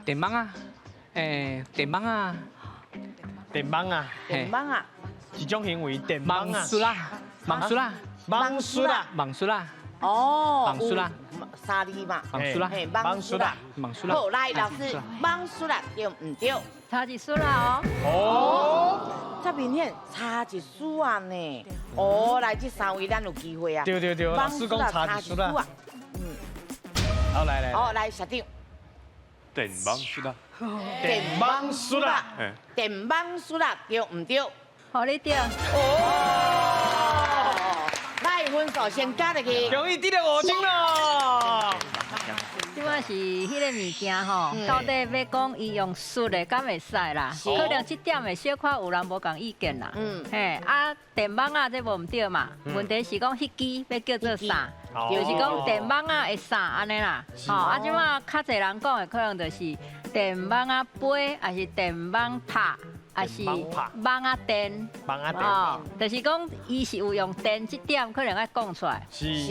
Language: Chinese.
电棒啊，电棒啊，电棒啊，电棒啊，一种行为，电棒啊，忙输啦，忙输啦，忙输啦，忙输啦，哦，忙输啦，沙粒嘛，忙输啦，嘿，忙输啦，忙输啦。好，来老师，忙输啦，对唔对？差一输啦哦。哦，这明显差一输啊呢。哦，来这三位咱有机会啊。对，老师讲差一输啦。好，来，哦，来校长，电棒输啦，电棒输啦，电棒输啦，对唔对？好你对。哦，来分数先加入去。终于得到5分了。即摆是迄个物件吼，到底要讲伊用输的，敢会使啦？可能这点的小可有人无共意见啦。嘿，啊，电棒啊，这无唔对嘛。问题是讲迄支要叫做啥？就是讲电棒啊会啥安尼啦。吼，啊，即摆较侪人讲的可能就是电棒啊飞，还是电棒拍。还是棒啊电，棒啊电，就是讲伊是有用电这点，可能要讲出来。是。